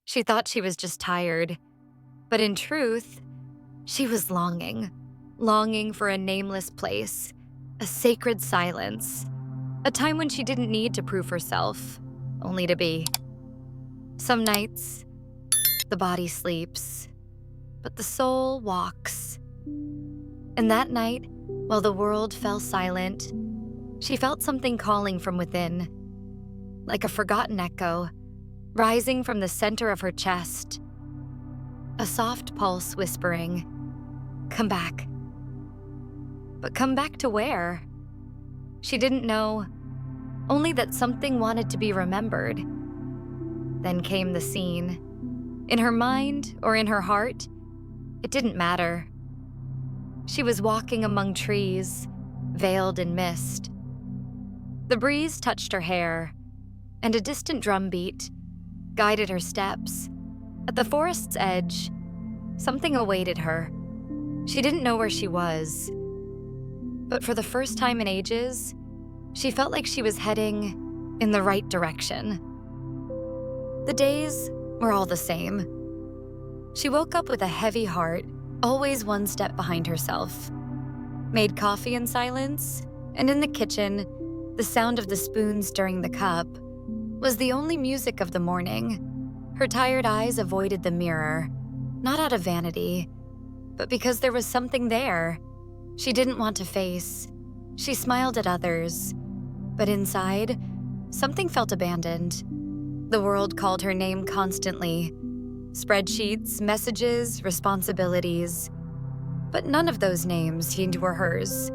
She thought she was just tired, but in truth, she was longing for a nameless place, a sacred silence, a time when she didn't need to prove herself, only to be. Some nights, the body sleeps, but the soul walks. And that night, while the world fell silent, she felt something calling from within, like a forgotten echo, rising from the center of her chest. A soft pulse whispering, "Come back." But come back to where? She didn't know, only that something wanted to be remembered. Then came the scene. In her mind or in her heart, it didn't matter. She was walking among trees, veiled in mist. The breeze touched her hair, and a distant drumbeat guided her steps. At the forest's edge, something awaited her. She didn't know where she was, but for the first time in ages, she felt like she was heading in the right direction. The days were all the same. She woke up with a heavy heart, always one step behind herself. Made coffee in silence, and in the kitchen, the sound of the spoon stirring the cup was the only music of the morning. Her tired eyes avoided the mirror, not out of vanity, but because there was something there she didn't want to face. She smiled at others, but inside, something felt abandoned. The world called her name constantly. Spreadsheets, messages, responsibilities. But none of those names were hers.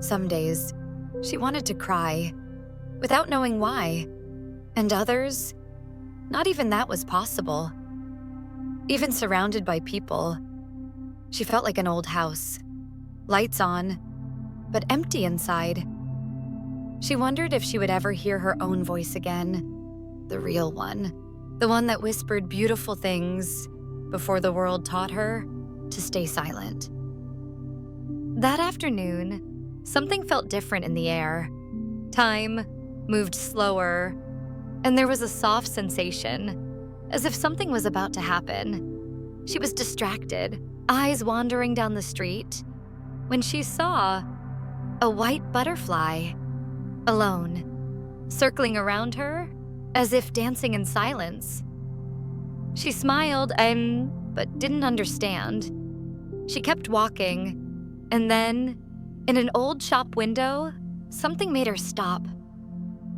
Some days, she wanted to cry, without knowing why. And others, not even that was possible. Even surrounded by people, she felt like an old house. Lights on, but empty inside. She wondered if she would ever hear her own voice again. The real one. The one that whispered beautiful things before the world taught her to stay silent. That afternoon, something felt different in the air. Time moved slower, and there was a soft sensation, as if something was about to happen. She was distracted, eyes wandering down the street, when she saw a white butterfly, alone, circling around her as if dancing in silence. She smiled but didn't understand. She kept walking, and then, in an old shop window, something made her stop.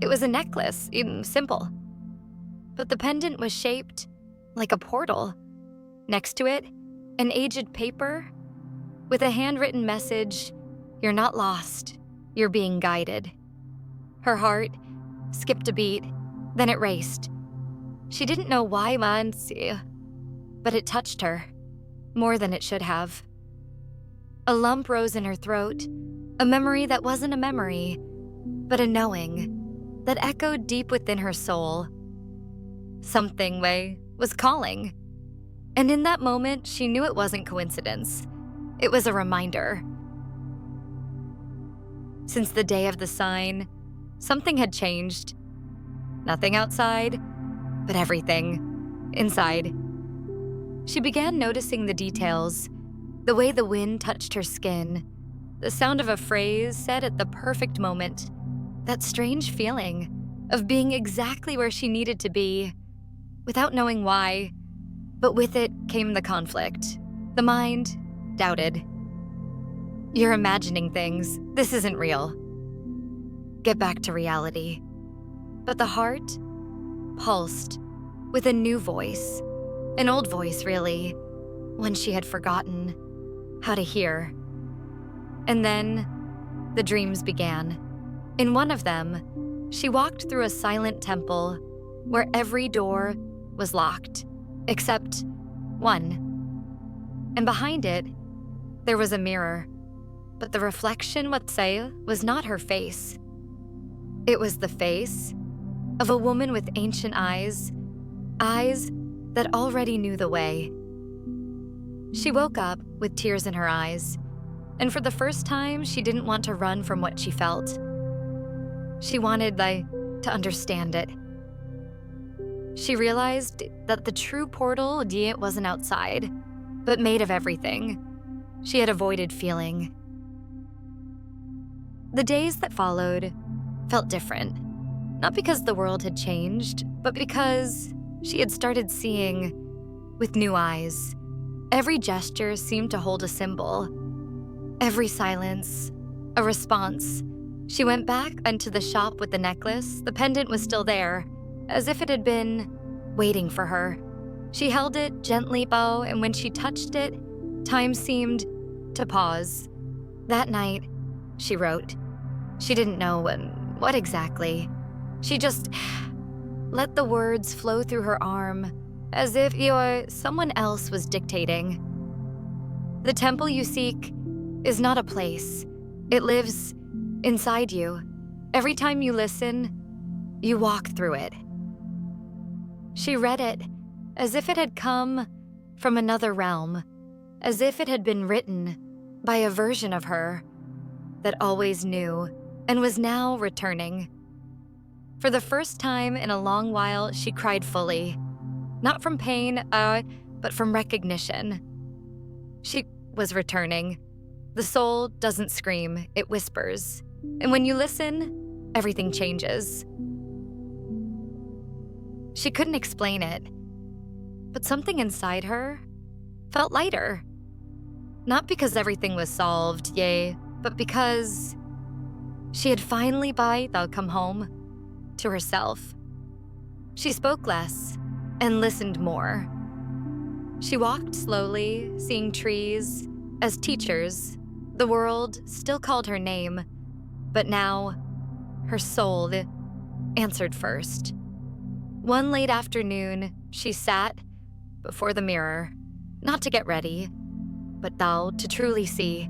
It was a necklace, simple. But the pendant was shaped like a portal. Next to it, an aged paper with a handwritten message, "You're not lost, you're being guided." Her heart skipped a beat, then it raced. She didn't know why, but it touched her, more than it should have. A lump rose in her throat, a memory that wasn't a memory, but a knowing that echoed deep within her soul. Something was calling. And in that moment, she knew it wasn't coincidence. It was a reminder. Since the day of the sign, something had changed. Nothing outside, but everything inside. She began noticing the details, the way the wind touched her skin, the sound of a phrase said at the perfect moment, that strange feeling of being exactly where she needed to be, without knowing why, but with it came the conflict. The mind doubted. "You're imagining things. This isn't real. Get back to reality." But the heart pulsed with a new voice, an old voice, really, one she had forgotten how to hear. And then the dreams began. In one of them, she walked through a silent temple where every door was locked, except one. And behind it, there was a mirror, but the reflection was not her face. It was the face of a woman with ancient eyes that already knew the way. She woke up with tears in her eyes, and for the first time, she didn't want to run from what she felt. She wanted, to understand it. She realized that the true portal wasn't outside, but made of everything she had avoided feeling. The days that followed felt different, not because the world had changed, but because she had started seeing with new eyes. Every gesture seemed to hold a symbol, every silence a response. She went back into the shop with the necklace. The pendant was still there, as if it had been waiting for her. She held it gently, and when she touched it, time seemed to pause. That night, she wrote. She didn't know what exactly. She just let the words flow through her arm, as if someone else was dictating. The temple you seek is not a place. It lives inside you. Every time you listen, you walk through it. She read it as if it had come from another realm, as if it had been written by a version of her that always knew and was now returning. For the first time in a long while, she cried fully, not from pain, but from recognition. She was returning. The soul doesn't scream, it whispers. And when you listen, everything changes. She couldn't explain it, but something inside her felt lighter. Not because everything was solved, but because she had finally come home to herself. She spoke less and listened more. She walked slowly, seeing trees as teachers. The world still called her name, but now her soul answered first. One late afternoon, she sat before the mirror, not to get ready, but to truly see.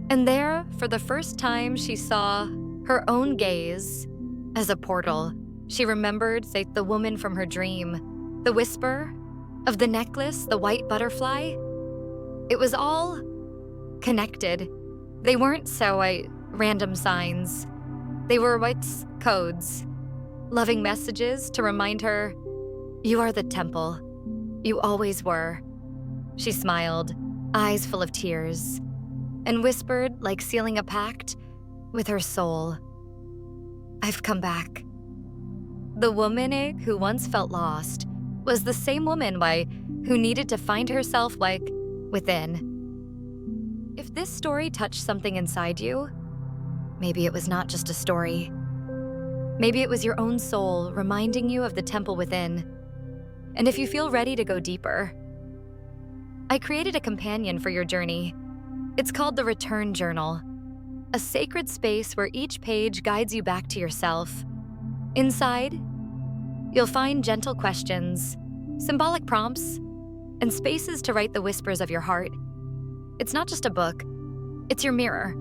And there, for the first time, she saw her own gaze as a portal. She remembered the woman from her dream, the whisper of the necklace, the white butterfly. It was all connected. They weren't random signs. They were codes, loving messages to remind her, you are the temple. You always were. She smiled, eyes full of tears, and whispered like sealing a pact with her soul. I've come back. The woman who once felt lost was the same woman who needed to find herself within. If this story touched something inside you, maybe it was not just a story. Maybe it was your own soul reminding you of the temple within. And if you feel ready to go deeper, I created a companion for your journey. It's called the Return Journal, a sacred space where each page guides you back to yourself. Inside, you'll find gentle questions, symbolic prompts, and spaces to write the whispers of your heart. It's not just a book, it's your mirror,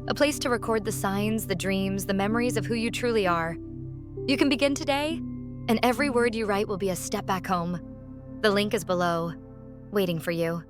a place to record the signs, the dreams, the memories of who you truly are. You can begin today, and every word you write will be a step back home. The link is below, waiting for you.